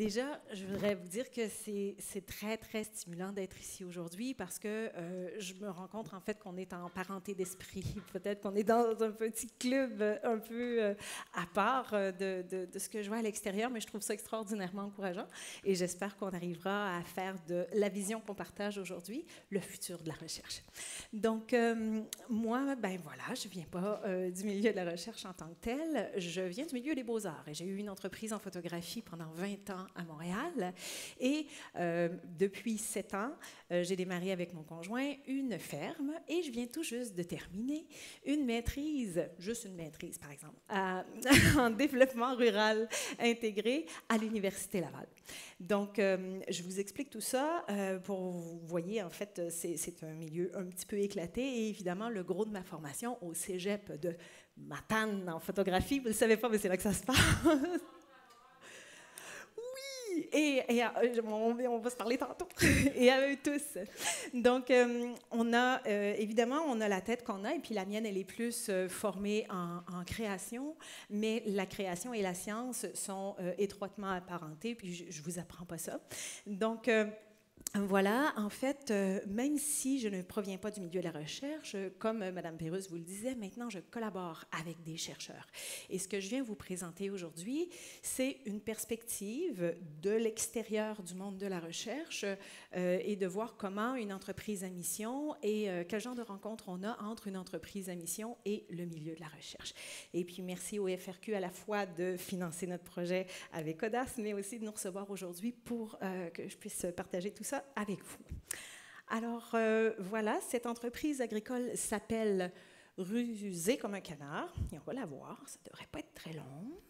Déjà, je voudrais vous dire que c'est très, très stimulant d'être ici aujourd'hui parce que je me rends compte en fait qu'on est en parenté d'esprit. Peut-être qu'on est dans un petit club un peu à part de ce que je vois à l'extérieur, mais je trouve ça extraordinairement encourageant et j'espère qu'on arrivera à faire de la vision qu'on partage aujourd'hui le futur de la recherche. Donc, moi, ben voilà, je ne viens pas du milieu de la recherche en tant que tel, je viens du milieu des beaux-arts et j'ai eu une entreprise en photographie pendant 20 ans à Montréal. Et depuis 7 ans, j'ai démarré avec mon conjoint une ferme et je viens tout juste de terminer une maîtrise, juste une maîtrise par exemple, en développement rural intégré à l'Université Laval. Donc, je vous explique tout ça pour vous voyez, en fait, c'est un milieu un petit peu éclaté et évidemment, le gros de ma formation au cégep de Matane en photographie, vous ne le savez pas, mais c'est là que ça se passe. Et on va se parler tantôt, et à eux tous. Donc, évidemment, on a la tête qu'on a, et puis la mienne, elle est plus formée en création, mais la création et la science sont étroitement apparentées, puis je ne vous apprends pas ça. Donc, voilà, en fait, même si je ne proviens pas du milieu de la recherche, comme Mme Pérusse vous le disait, maintenant je collabore avec des chercheurs. Et ce que je viens vous présenter aujourd'hui, c'est une perspective de l'extérieur du monde de la recherche et de voir comment une entreprise à mission et quel genre de rencontre on a entre une entreprise à mission et le milieu de la recherche. Et puis merci au FRQ à la fois de financer notre projet avec Audace, mais aussi de nous recevoir aujourd'hui pour que je puisse partager tout ça avec vous. Alors, voilà, cette entreprise agricole s'appelle Rusé comme un canard. Et on va la voir, ça ne devrait pas être très long.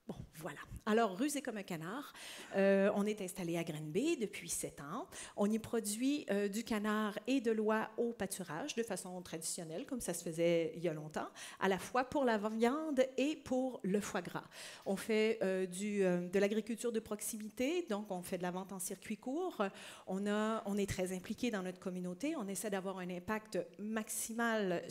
Bon, voilà. Alors, Rusé comme un canard, on est installé à Granby depuis 7 ans. On y produit du canard et de l'oie au pâturage de façon traditionnelle, comme ça se faisait il y a longtemps, à la fois pour la viande et pour le foie gras. On fait de l'agriculture de proximité, donc on fait de la vente en circuit court. On est très impliqué dans notre communauté. On essaie d'avoir un impact maximal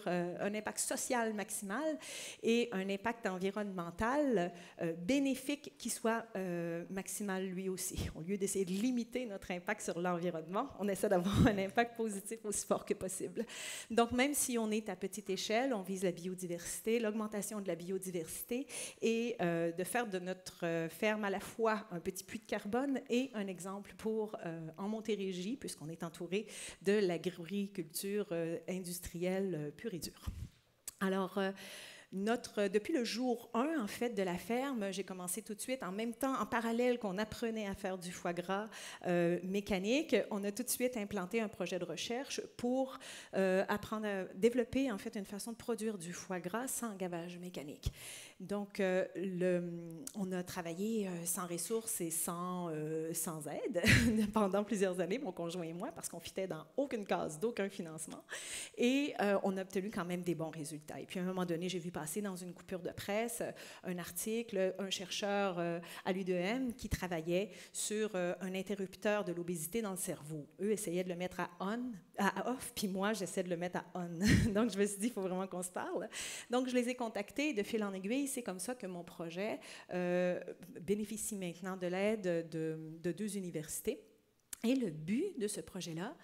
un impact social maximal et un impact environnemental bénéfique qui soit maximal lui aussi. Au lieu d'essayer de limiter notre impact sur l'environnement, on essaie d'avoir un impact positif aussi fort que possible. Donc, même si on est à petite échelle, on vise la biodiversité, l'augmentation de la biodiversité et de faire de notre ferme à la fois un petit puits de carbone et un exemple pour en Montérégie, puisqu'on est entouré de l'agriculture industrielle pure et dure. Alors, depuis le jour 1, en fait, de la ferme, j'ai commencé tout de suite, en même temps, en parallèle qu'on apprenait à faire du foie gras mécanique, on a tout de suite implanté un projet de recherche pour apprendre à développer, en fait, une façon de produire du foie gras sans gavage mécanique. Donc, on a travaillé sans ressources et sans aide pendant plusieurs années, mon conjoint et moi, parce qu'on ne fitait dans aucune case d'aucun financement. Et on a obtenu quand même des bons résultats. Et puis, à un moment donné, j'ai vu passer dans une coupure de presse un article, un chercheur à l'UDM qui travaillait sur un interrupteur de l'obésité dans le cerveau. Eux essayaient de le mettre à off, puis moi, j'essaie de le mettre à on. Donc, je me suis dit, il faut vraiment qu'on se parle. Donc, je les ai contactés de fil en aiguille. C'est comme ça que mon projet bénéficie maintenant de l'aide de 2 universités. Et le but de ce projet-là,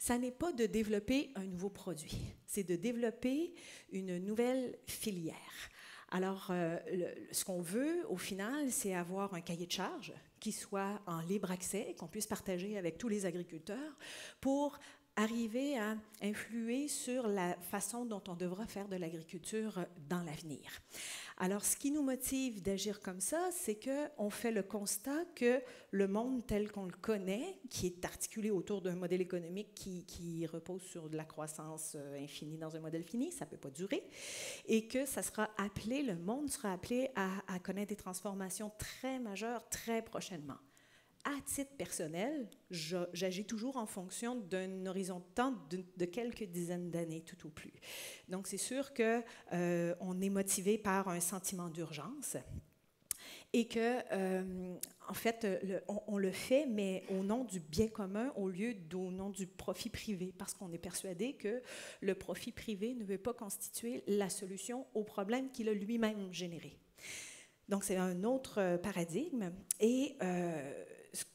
ça n'est pas de développer un nouveau produit, c'est de développer une nouvelle filière. Alors, ce qu'on veut, au final, c'est avoir un cahier de charges qui soit en libre accès, qu'on puisse partager avec tous les agriculteurs pour arriver à influer sur la façon dont on devra faire de l'agriculture dans l'avenir. Alors, ce qui nous motive d'agir comme ça, c'est qu'on fait le constat que le monde tel qu'on le connaît, qui est articulé autour d'un modèle économique qui repose sur de la croissance infinie dans un modèle fini, ça ne peut pas durer, et que le monde sera appelé à connaître des transformations très majeures très prochainement. À titre personnel, j'agis toujours en fonction d'un horizon de temps de quelques dizaines d'années, tout au plus. Donc, c'est sûr qu'on est motivé par un sentiment d'urgence et que, en fait, on le fait, mais au nom du bien commun au lieu au nom du profit privé, parce qu'on est persuadé que le profit privé ne veut pas constituer la solution au problème qu'il a lui-même généré. Donc, c'est un autre paradigme. Et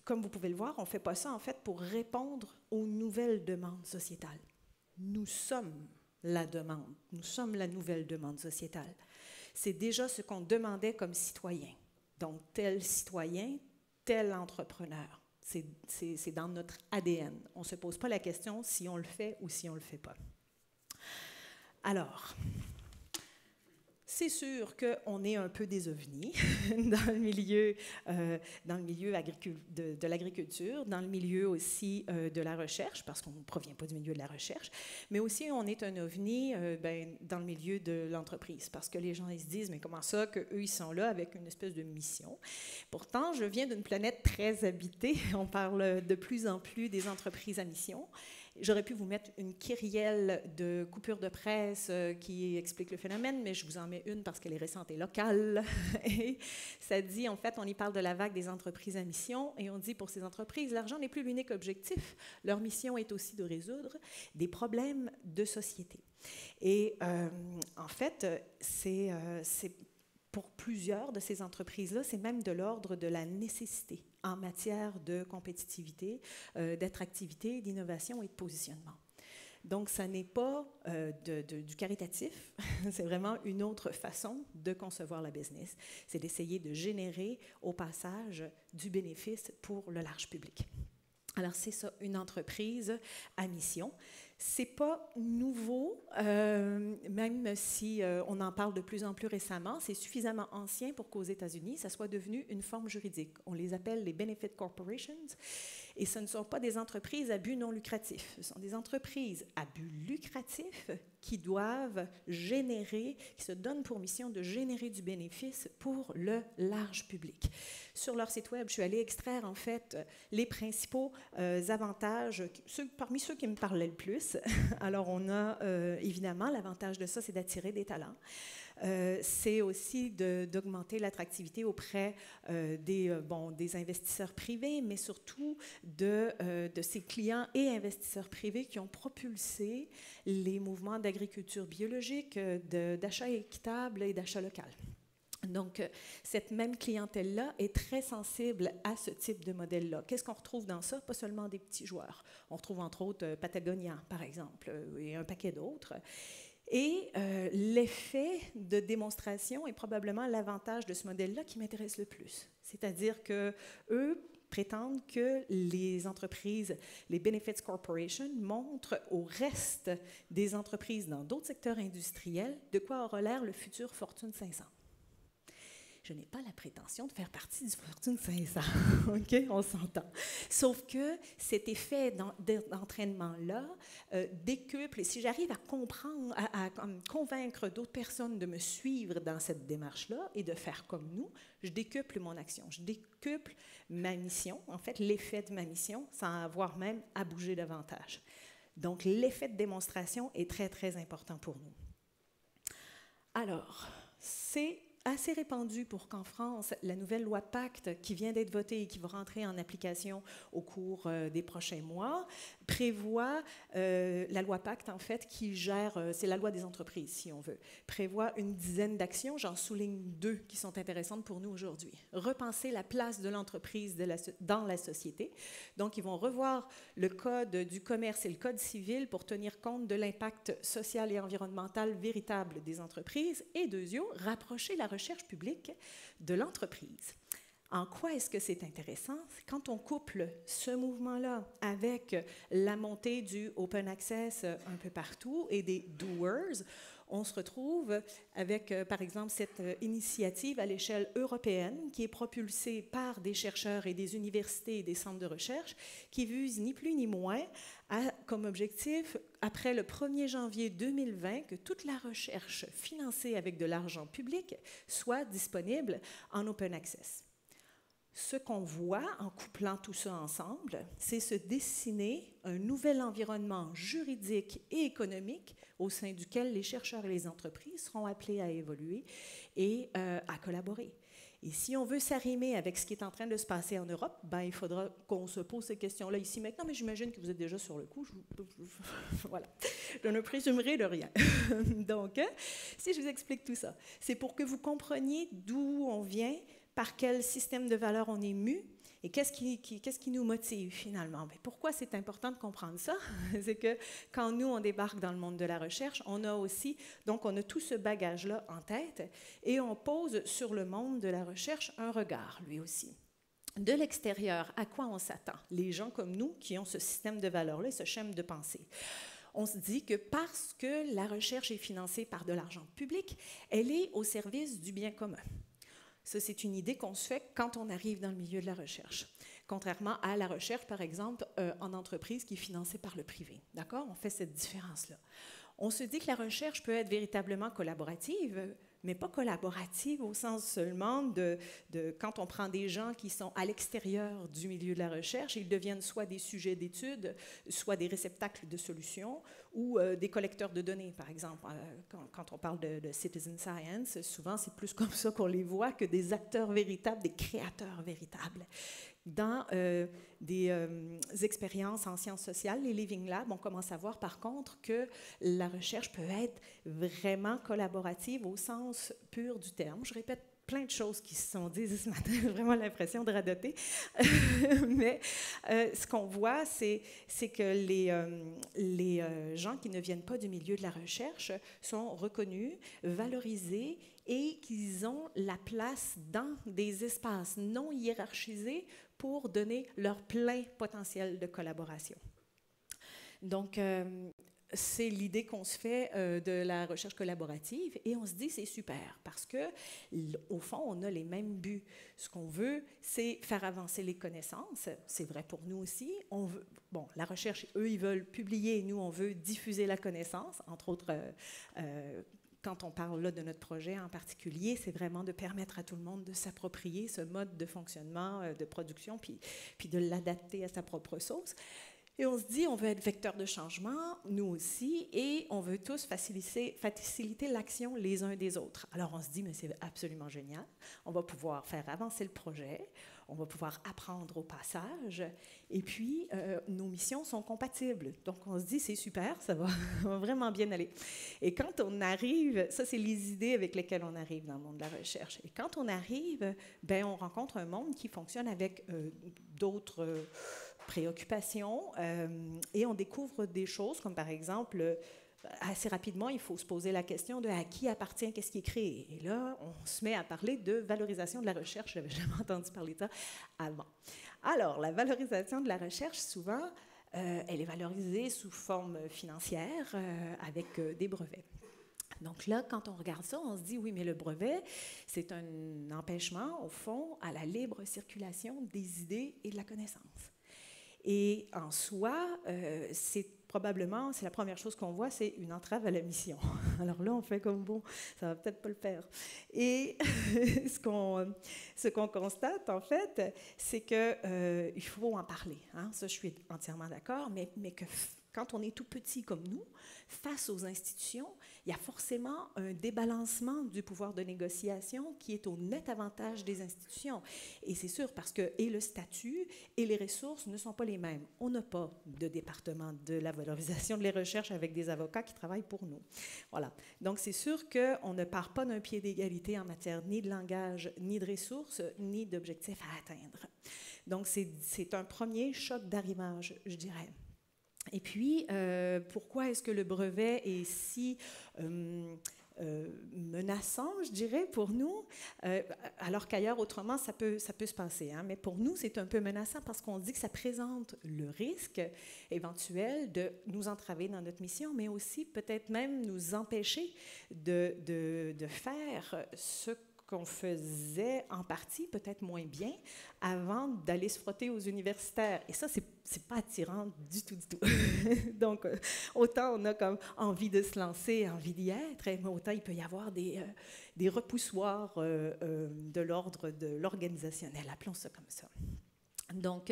comme vous pouvez le voir, on ne fait pas ça, en fait, pour répondre aux nouvelles demandes sociétales. Nous sommes la demande. Nous sommes la nouvelle demande sociétale. C'est déjà ce qu'on demandait comme citoyen. Donc, tel citoyen, tel entrepreneur. C'est dans notre ADN. On ne se pose pas la question si on le fait ou si on ne le fait pas. Alors, c'est sûr qu'on est un peu des ovnis dans le milieu de l'agriculture, dans le milieu aussi de la recherche, parce qu'on ne provient pas du milieu de la recherche, mais aussi on est un ovni dans le milieu de l'entreprise, parce que les gens ils se disent, mais comment ça qu'eux ils sont là avec une espèce de mission? Pourtant, je viens d'une planète très habitée, on parle de plus en plus des entreprises à mission. J'aurais pu vous mettre une kyrielle de coupures de presse qui explique le phénomène, mais je vous en mets une parce qu'elle est récente et locale. Et ça dit, en fait, on y parle de la vague des entreprises à mission, et on dit pour ces entreprises, l'argent n'est plus l'unique objectif. Leur mission est aussi de résoudre des problèmes de société. Et en fait, c'est pour plusieurs de ces entreprises-là, c'est même de l'ordre de la nécessité en matière de compétitivité, d'attractivité, d'innovation et de positionnement. Donc, ça n'est pas du caritatif, c'est vraiment une autre façon de concevoir la business. C'est d'essayer de générer au passage du bénéfice pour le large public. Alors, c'est ça, une entreprise à mission. C'est pas nouveau, même si on en parle de plus en plus récemment. C'est suffisamment ancien pour qu'aux États-Unis, ça soit devenu une forme juridique. On les appelle les Benefit Corporations. Et ce ne sont pas des entreprises à but non lucratif. Ce sont des entreprises à but lucratif qui doivent générer, qui se donnent pour mission de générer du bénéfice pour le large public. Sur leur site web, je suis allée extraire en fait les principaux avantages, parmi ceux qui me parlaient le plus. Alors on a évidemment l'avantage de ça, c'est d'attirer des talents. C'est aussi d'augmenter l'attractivité auprès des investisseurs privés, mais surtout de ces clients et investisseurs privés qui ont propulsé les mouvements d'agriculture biologique, d'achat équitable et d'achat local. Donc, cette même clientèle-là est très sensible à ce type de modèle-là. Qu'est-ce qu'on retrouve dans ça? Pas seulement des petits joueurs. On retrouve entre autres Patagonia, par exemple, et un paquet d'autres. Et l'effet de démonstration est probablement l'avantage de ce modèle-là qui m'intéresse le plus. C'est-à-dire qu'eux prétendent que les entreprises, les Benefits Corporation, montrent au reste des entreprises dans d'autres secteurs industriels de quoi aura l'air le futur Fortune 500. Je n'ai pas la prétention de faire partie du Fortune 500, OK? On s'entend. Sauf que cet effet d'entraînement-là décuple, et si j'arrive à comprendre, à convaincre d'autres personnes de me suivre dans cette démarche-là et de faire comme nous, je décuple mon action, je décuple ma mission, en fait, l'effet de ma mission, sans avoir même à bouger davantage. Donc, l'effet de démonstration est très, très important pour nous. Alors, c'est assez répandu pour qu'en France, la nouvelle loi Pacte qui vient d'être votée et qui va rentrer en application au cours des prochains mois, prévoit, la loi Pacte en fait qui gère, c'est la loi des entreprises si on veut, prévoit une dizaine d'actions, j'en souligne 2 qui sont intéressantes pour nous aujourd'hui. Repenser la place de l'entreprise dans la société, donc ils vont revoir le code du commerce et le code civil pour tenir compte de l'impact social et environnemental véritable des entreprises et deuxièmement, rapprocher la recherche publique de l'entreprise. En quoi est-ce que c'est intéressant? Quand on couple ce mouvement-là avec la montée du open access un peu partout et des doers, on se retrouve avec, par exemple, cette initiative à l'échelle européenne qui est propulsée par des chercheurs et des universités et des centres de recherche qui vise ni plus ni moins comme objectif, après le 1er janvier 2020, que toute la recherche financée avec de l'argent public soit disponible en open access. Ce qu'on voit en couplant tout ça ensemble, c'est se dessiner un nouvel environnement juridique et économique au sein duquel les chercheurs et les entreprises seront appelés à évoluer et à collaborer. Et si on veut s'arrimer avec ce qui est en train de se passer en Europe, ben, il faudra qu'on se pose ces questions-là ici maintenant, mais j'imagine que vous êtes déjà sur le coup. Voilà. Je ne présumerai de rien. Donc, si je vous explique tout ça, c'est pour que vous compreniez d'où on vient, par quel système de valeurs on est mu, et qu'est-ce qui nous motive finalement? Mais pourquoi c'est important de comprendre ça? C'est que quand nous, on débarque dans le monde de la recherche, on a aussi, donc on a tout ce bagage-là en tête et on pose sur le monde de la recherche un regard, lui aussi. De l'extérieur, à quoi on s'attend? Les gens comme nous qui ont ce système de valeurs-là, ce schéma de pensée. On se dit que parce que la recherche est financée par de l'argent public, elle est au service du bien commun. Ça, c'est une idée qu'on se fait quand on arrive dans le milieu de la recherche, contrairement à la recherche, par exemple, en entreprise qui est financée par le privé. D'accord? On fait cette différence-là. On se dit que la recherche peut être véritablement collaborative, mais pas collaborative au sens seulement de quand on prend des gens qui sont à l'extérieur du milieu de la recherche, ils deviennent soit des sujets d'études, soit des réceptacles de solutions ou des collecteurs de données, par exemple. Quand on parle de citizen science, souvent c'est plus comme ça qu'on les voit que des acteurs véritables, des créateurs véritables. Dans des expériences en sciences sociales, les Living Labs, on commence à voir par contre que la recherche peut être vraiment collaborative au sens pur du terme. Je répète plein de choses qui se sont dites ce matin, j'ai vraiment l'impression de radoter. Mais ce qu'on voit, c'est que les gens qui ne viennent pas du milieu de la recherche sont reconnus, valorisés et qu'ils ont la place dans des espaces non hiérarchisés pour donner leur plein potentiel de collaboration. Donc, c'est l'idée qu'on se fait de la recherche collaborative et on se dit c'est super parce que au fond on a les mêmes buts. Ce qu'on veut, c'est faire avancer les connaissances. C'est vrai pour nous aussi. On veut, bon, la recherche, eux, ils veulent publier, nous on veut diffuser la connaissance, entre autres. Quand on parle là de notre projet en particulier, c'est vraiment de permettre à tout le monde de s'approprier ce mode de fonctionnement, de production, puis de l'adapter à sa propre sauce. Et on se dit, on veut être vecteur de changement, nous aussi, et on veut tous faciliter l'action les uns des autres. Alors on se dit, mais c'est absolument génial, on va pouvoir faire avancer le projet, on va pouvoir apprendre au passage, et puis nos missions sont compatibles. Donc on se dit, c'est super, ça va vraiment bien aller. Et quand on arrive, ça c'est les idées avec lesquelles on arrive dans le monde de la recherche, et quand on arrive, ben, on rencontre un monde qui fonctionne avec d'autres préoccupations et on découvre des choses comme par exemple, assez rapidement, il faut se poser la question de à qui appartient, qu'est-ce qui est créé. Et là, on se met à parler de valorisation de la recherche. Je n'avais jamais entendu parler de ça avant. Alors, la valorisation de la recherche, souvent, elle est valorisée sous forme financière avec des brevets. Donc là, quand on regarde ça, on se dit, oui, mais le brevet, c'est un empêchement, au fond, à la libre circulation des idées et de la connaissance. Et en soi, c'est la première chose qu'on voit, c'est une entrave à la mission. Alors là, on fait comme, bon, ça va peut-être pas le faire. Et ce qu'on constate, en fait, c'est qu'il faut en parler. Hein? Ça, je suis entièrement d'accord, mais que quand on est tout petit comme nous, face aux institutions, il y a forcément un débalancement du pouvoir de négociation qui est au net avantage des institutions. Et c'est sûr parce que et le statut et les ressources ne sont pas les mêmes. On n'a pas de département de la valorisation de la recherche avec des avocats qui travaillent pour nous. Voilà. Donc c'est sûr qu'on ne part pas d'un pied d'égalité en matière ni de langage, ni de ressources, ni d'objectifs à atteindre. Donc c'est un premier choc d'arrimage, je dirais. Et puis, pourquoi est-ce que le brevet est si menaçant, je dirais, pour nous, alors qu'ailleurs, autrement, ça peut se passer. Hein? Mais pour nous, c'est un peu menaçant parce qu'on dit que ça présente le risque éventuel de nous entraver dans notre mission, mais aussi peut-être même nous empêcher de faire ce qu'on faisait en partie, peut-être moins bien, avant d'aller se frotter aux universitaires. Et ça, c'est pas attirant du tout, du tout. Donc, autant on a comme envie de se lancer, envie d'y être, mais autant il peut y avoir des repoussoirs de l'ordre de l'organisationnel, appelons ça comme ça. Donc,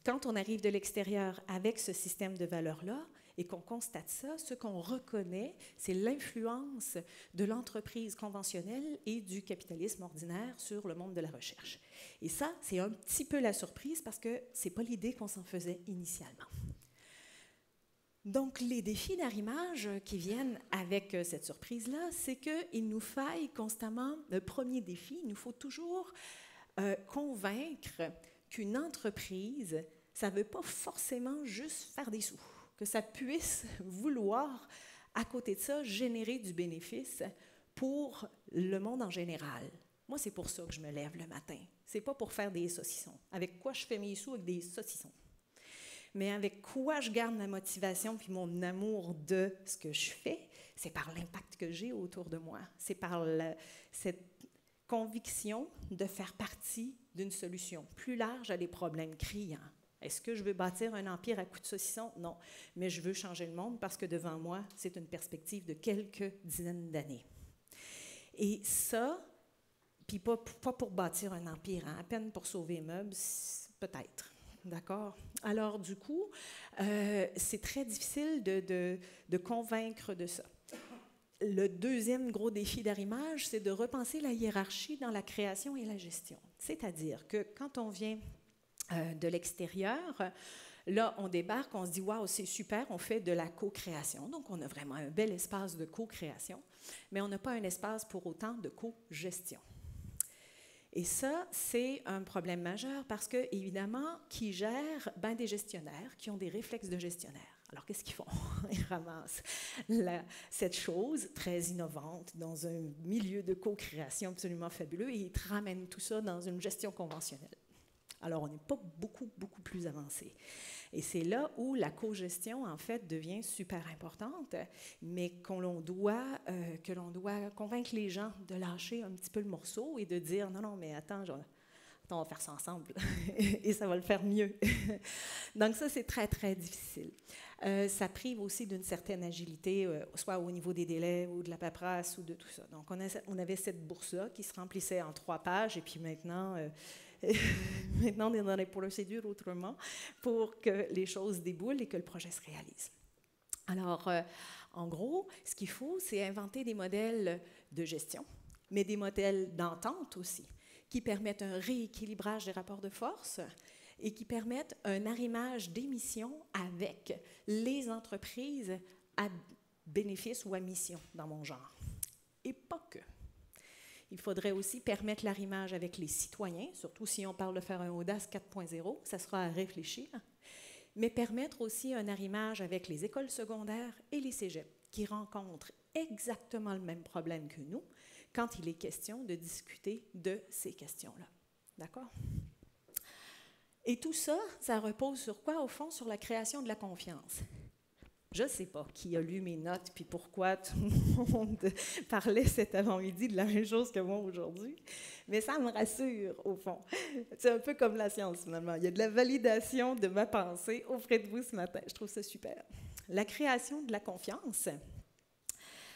quand on arrive de l'extérieur avec ce système de valeurs-là et qu'on constate ça, ce qu'on reconnaît, c'est l'influence de l'entreprise conventionnelle et du capitalisme ordinaire sur le monde de la recherche. Et ça, c'est un petit peu la surprise parce que ce n'est pas l'idée qu'on s'en faisait initialement. Donc, les défis d'arrimage qui viennent avec cette surprise-là, c'est qu'il nous faille constamment, le premier défi, il nous faut toujours convaincre qu'une entreprise, ça ne veut pas forcément juste faire des sous, que ça puisse vouloir, à côté de ça, générer du bénéfice pour le monde en général. Moi, c'est pour ça que je me lève le matin. Ce n'est pas pour faire des saucissons. Avec quoi je fais mes sous? Avec des saucissons. Mais avec quoi je garde ma motivation puis mon amour de ce que je fais, c'est par l'impact que j'ai autour de moi. C'est par cette conviction de faire partie d'une solution plus large à des problèmes criants. Est-ce que je veux bâtir un empire à coups de saucisson? Non. Mais je veux changer le monde parce que devant moi, c'est une perspective de quelques dizaines d'années. Et ça, puis pas pour bâtir un empire, hein, à peine pour sauver les meubles, peut-être. D'accord? Alors, du coup, c'est très difficile de convaincre de ça. Le deuxième gros défi d'arrimage, c'est de repenser la hiérarchie dans la création et la gestion. C'est-à-dire que quand on vient de l'extérieur, là, on débarque, on se dit « Waouh, c'est super, on fait de la co-création ». Donc, on a vraiment un bel espace de co-création, mais on n'a pas un espace pour autant de co-gestion. Et ça, c'est un problème majeur parce que, évidemment, qui gère? Ben, des gestionnaires qui ont des réflexes de gestionnaire. Alors, qu'est-ce qu'ils font? Ils ramassent cette chose très innovante dans un milieu de co-création absolument fabuleux et ils ramènent tout ça dans une gestion conventionnelle. Alors, on n'est pas beaucoup plus avancé. Et c'est là où la co-gestion, en fait, devient super importante, mais que l'on doit convaincre les gens de lâcher un petit peu le morceau et de dire « Non, mais attends, on va faire ça ensemble et ça va le faire mieux. » Donc ça, c'est très, très difficile. Ça prive aussi d'une certaine agilité, soit au niveau des délais ou de la paperasse ou de tout ça. Donc on avait cette bourse-là qui se remplissait en 3 pages et puis maintenant... Maintenant, on est dans les procédures autrement pour que les choses déboulent et que le projet se réalise. Alors, en gros, ce qu'il faut, c'est inventer des modèles de gestion, mais des modèles d'entente aussi, qui permettent un rééquilibrage des rapports de force et qui permettent un arrimage des missions avec les entreprises à bénéfice ou à mission, dans mon genre. Et pas que. Il faudrait aussi permettre l'arrimage avec les citoyens, surtout si on parle de faire un Audace 4.0, ça sera à réfléchir, mais permettre aussi un arrimage avec les écoles secondaires et les cégeps, qui rencontrent exactement le même problème que nous quand il est question de discuter de ces questions-là. D'accord? Et tout ça, ça repose sur quoi, au fond? Sur la création de la confiance. Je ne sais pas qui a lu mes notes puis pourquoi tout le monde parlait cet avant-midi de la même chose que moi aujourd'hui, mais ça me rassure, au fond. C'est un peu comme la science, finalement. Il y a de la validation de ma pensée auprès de vous ce matin. Je trouve ça super. La création de la confiance,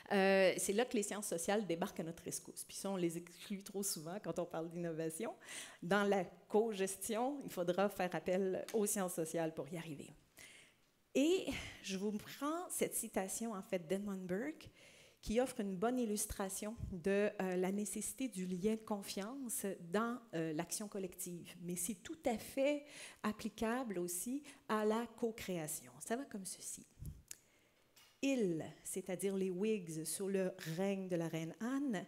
c'est là que les sciences sociales débarquent à notre rescousse. Puis ça, on les exclut trop souvent quand on parle d'innovation. Dans la co-gestion, il faudra faire appel aux sciences sociales pour y arriver. Et je vous prends cette citation, en fait, d'Edmund Burke, qui offre une bonne illustration de la nécessité du lien de confiance dans l'action collective. Mais c'est tout à fait applicable aussi à la co-création. Ça va comme ceci. Ils, c'est-à-dire les Whigs sous le règne de la reine Anne,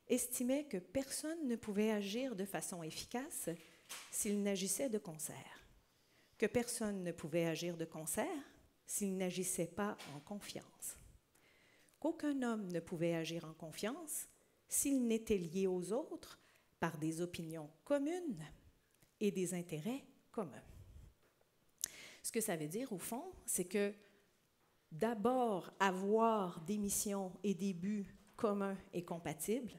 estimaient que personne ne pouvait agir de façon efficace s'il n'agissait de concert, que personne ne pouvait agir de concert s'il n'agissait pas en confiance, qu'aucun homme ne pouvait agir en confiance s'il n'était lié aux autres par des opinions communes et des intérêts communs. Ce que ça veut dire, au fond, c'est que d'abord avoir des missions et des buts communs et compatibles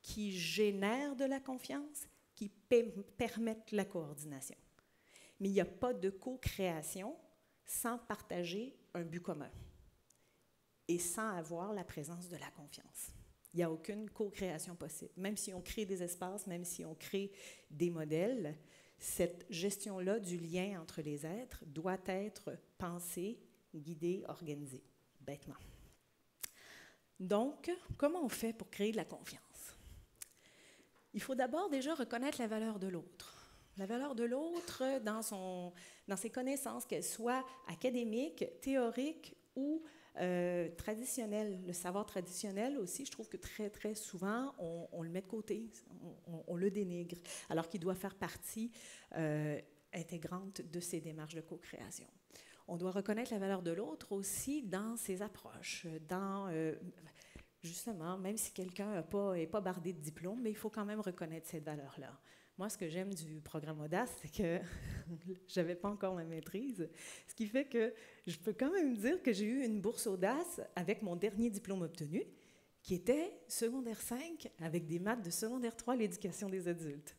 qui génèrent de la confiance, qui permettent la coordination. Mais il n'y a pas de co-création sans partager un but commun et sans avoir la présence de la confiance. il n'y a aucune co-création possible. Même si on crée des espaces, même si on crée des modèles, cette gestion-là du lien entre les êtres doit être pensée, guidée, organisée, bêtement. Donc, comment on fait pour créer de la confiance? Il faut d'abord déjà reconnaître la valeur de l'autre. La valeur de l'autre dans ses connaissances, qu'elles soient académiques, théoriques ou traditionnelles. Le savoir traditionnel aussi, je trouve que très, très souvent, on le met de côté, on le dénigre, alors qu'il doit faire partie intégrante de ces démarches de co-création. On doit reconnaître la valeur de l'autre aussi dans ses approches, justement, même si quelqu'un n'est pas bardé de diplôme, mais il faut quand même reconnaître cette valeur-là. Moi, ce que j'aime du programme Audace, c'est que je n'avais pas encore ma maîtrise, ce qui fait que je peux quand même dire que j'ai eu une bourse Audace avec mon dernier diplôme obtenu, qui était secondaire 5, avec des maths de secondaire 3, l'éducation des adultes.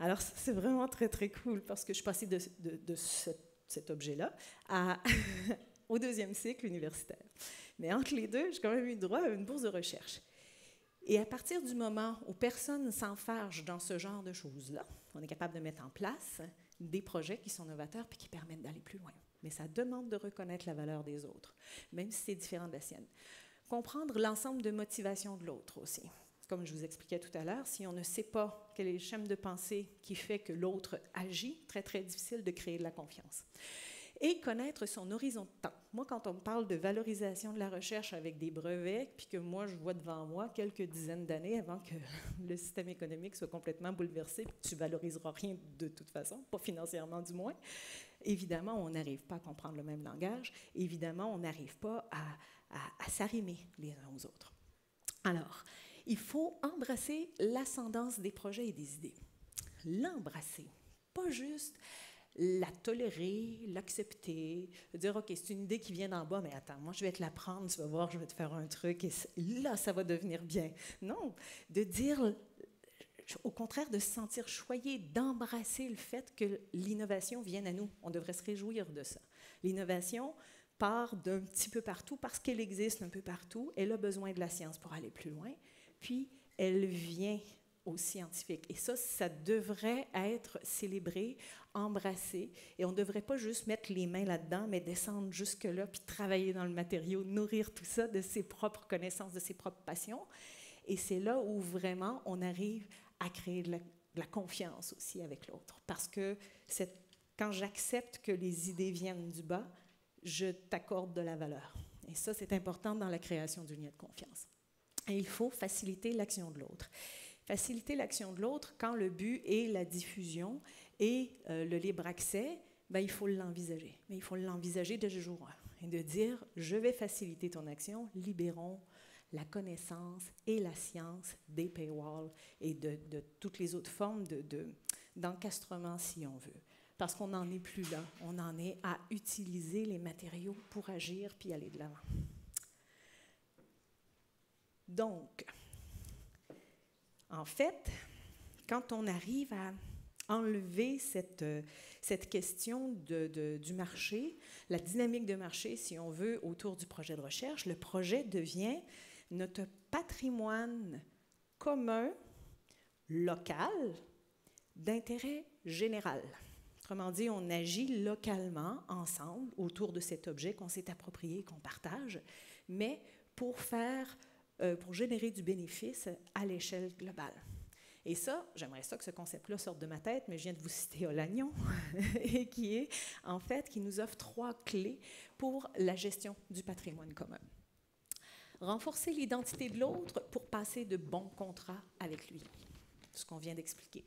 Alors, ça, c'est vraiment très, très cool, parce que je suis passée de cet objet-là au deuxième cycle universitaire. Mais entre les deux, j'ai quand même eu droit à une bourse de recherche. Et à partir du moment où personne ne s'enfarge dans ce genre de choses-là, on est capable de mettre en place des projets qui sont novateurs et qui permettent d'aller plus loin. Mais ça demande de reconnaître la valeur des autres, même si c'est différent de la sienne. Comprendre l'ensemble de motivations de l'autre aussi. Comme je vous expliquais tout à l'heure, si on ne sait pas quel est le schéma de pensée qui fait que l'autre agit, très, très difficile de créer de la confiance. Et connaître son horizon de temps. Moi, quand on me parle de valorisation de la recherche avec des brevets, puis que moi, je vois devant moi quelques dizaines d'années avant que le système économique soit complètement bouleversé, puis tu ne valoriseras rien de toute façon, pas financièrement du moins, évidemment, on n'arrive pas à comprendre le même langage. Évidemment, on n'arrive pas à s'arrimer les uns aux autres. Alors, il faut embrasser l'ascendance des projets et des idées. L'embrasser, pas juste la tolérer, l'accepter, dire « OK, c'est une idée qui vient d'en bas, mais attends, moi, je vais te la prendre, tu vas voir, je vais te faire un truc, et là, ça va devenir bien. » Non, de dire, au contraire, de se sentir choyé, d'embrasser le fait que l'innovation vienne à nous. On devrait se réjouir de ça. L'innovation part d'un petit peu partout parce qu'elle existe un peu partout. Elle a besoin de la science pour aller plus loin. Puis, elle vient aux scientifiques. Et ça devrait être célébré, embrassé. Et on ne devrait pas juste mettre les mains là-dedans, mais descendre jusque-là, puis travailler dans le matériau, nourrir tout ça de ses propres connaissances, de ses propres passions. Et c'est là où vraiment on arrive à créer de la confiance aussi avec l'autre. Parce que quand j'accepte que les idées viennent du bas, je t'accorde de la valeur. Et ça, c'est important dans la création du lien de confiance. Et il faut faciliter l'action de l'autre. Faciliter l'action de l'autre quand le but est la diffusion et le libre accès, ben, il faut l'envisager. Mais il faut l'envisager dès le jour 1 et de dire « je vais faciliter ton action, libérons la connaissance et la science des paywalls et de toutes les autres formes d'encastrement si on veut. » Parce qu'on n'en est plus là. On en est à utiliser les matériaux pour agir puis aller de l'avant. Donc, en fait, quand on arrive à enlever cette question du marché, la dynamique de marché, si on veut, autour du projet de recherche, le projet devient notre patrimoine commun, local, d'intérêt général. Autrement dit, on agit localement, ensemble, autour de cet objet qu'on s'est approprié, qu'on partage, mais pour générer du bénéfice à l'échelle globale. Et ça, j'aimerais ça que ce concept-là sorte de ma tête, mais je viens de vous citer Olagnon, et qui nous offre 3 clés pour la gestion du patrimoine commun. Renforcer l'identité de l'autre pour passer de bons contrats avec lui, ce qu'on vient d'expliquer.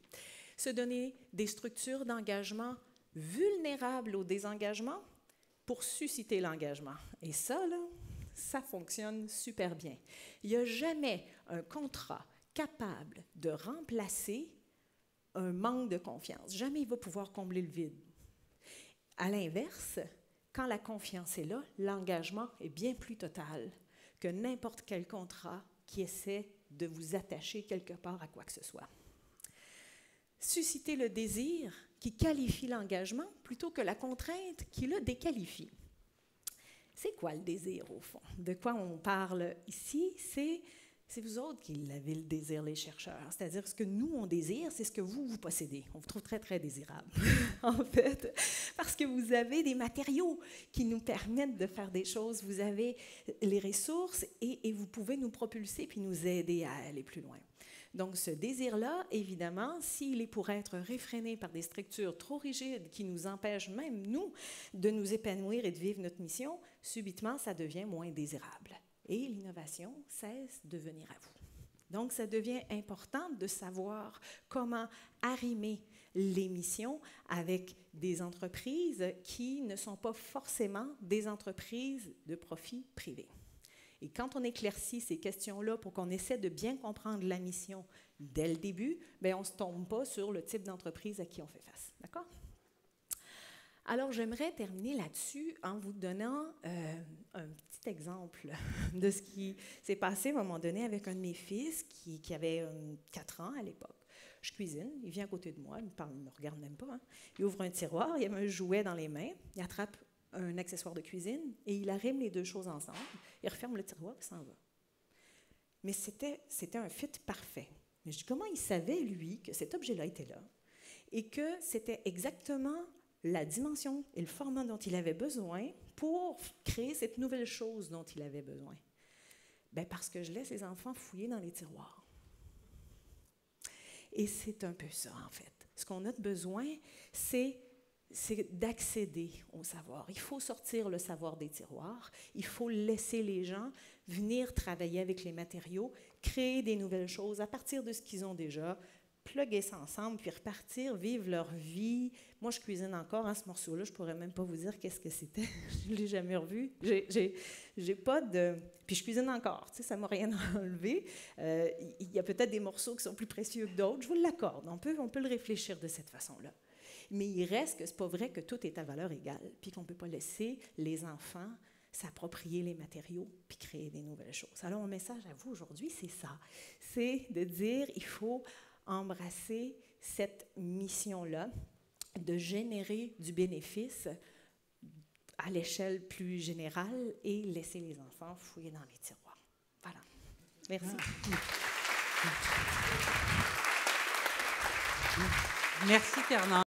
Se donner des structures d'engagement vulnérables au désengagement pour susciter l'engagement. Et ça, là, ça fonctionne super bien. Il n'y a jamais un contrat capable de remplacer un manque de confiance. Jamais il va pouvoir combler le vide. À l'inverse, quand la confiance est là, l'engagement est bien plus total que n'importe quel contrat qui essaie de vous attacher quelque part à quoi que ce soit. Susciter le désir qui qualifie l'engagement plutôt que la contrainte qui le déqualifie. C'est quoi le désir, au fond? De quoi on parle ici? C'est c'est vous autres qui avez le désir, les chercheurs. C'est-à-dire, ce que nous, on désire, c'est ce que vous possédez. On vous trouve très, très désirable, en fait, parce que vous avez des matériaux qui nous permettent de faire des choses. Vous avez les ressources et vous pouvez nous propulser puis nous aider à aller plus loin. Donc, ce désir-là, évidemment, s'il est pour être réfréné par des structures trop rigides qui nous empêchent, même nous, de nous épanouir et de vivre notre mission, subitement, ça devient moins désirable. Et l'innovation cesse de venir à vous. Donc, ça devient important de savoir comment arrimer les missions avec des entreprises qui ne sont pas forcément des entreprises de profit privé. Et quand on éclaircit ces questions-là pour qu'on essaie de bien comprendre la mission dès le début, bien, on ne se tombe pas sur le type d'entreprise à qui on fait face. D'accord? Alors, j'aimerais terminer là-dessus en vous donnant un petit exemple de ce qui s'est passé à un moment donné avec un de mes fils qui avait 4 ans à l'époque. Je cuisine, il vient à côté de moi, il ne me regarde même pas. Hein. Il ouvre un tiroir, il a un jouet dans les mains, il attrape un accessoire de cuisine et il arrime les deux choses ensemble, il referme le tiroir et s'en va. Mais c'était un fit parfait. Mais je dis, comment il savait, lui, que cet objet-là était là et que c'était exactement la dimension et le format dont il avait besoin pour créer cette nouvelle chose dont il avait besoin? Bien, parce que je laisse les enfants fouiller dans les tiroirs. Et c'est un peu ça, en fait. Ce qu'on a de besoin, c'est d'accéder au savoir. Il faut sortir le savoir des tiroirs. Il faut laisser les gens venir travailler avec les matériaux, créer des nouvelles choses à partir de ce qu'ils ont déjà, plugger ça ensemble, puis repartir, vivre leur vie. Moi, je cuisine encore, hein, ce morceau-là, je ne pourrais même pas vous dire qu'est-ce que c'était. Je ne l'ai jamais revu. J'ai pas de... Puis je cuisine encore, tu sais, ça ne m'a rien enlevé. Il y a peut-être des morceaux qui sont plus précieux que d'autres, je vous l'accorde. On peut le réfléchir de cette façon-là. Mais il reste que ce n'est pas vrai que tout est à valeur égale, puis qu'on ne peut pas laisser les enfants s'approprier les matériaux puis créer des nouvelles choses. Alors, mon message à vous aujourd'hui, c'est ça. C'est de dire, il faut embrasser cette mission-là, de générer du bénéfice à l'échelle plus générale et laisser les enfants fouiller dans les tiroirs. Voilà. Merci. Merci, Fernand.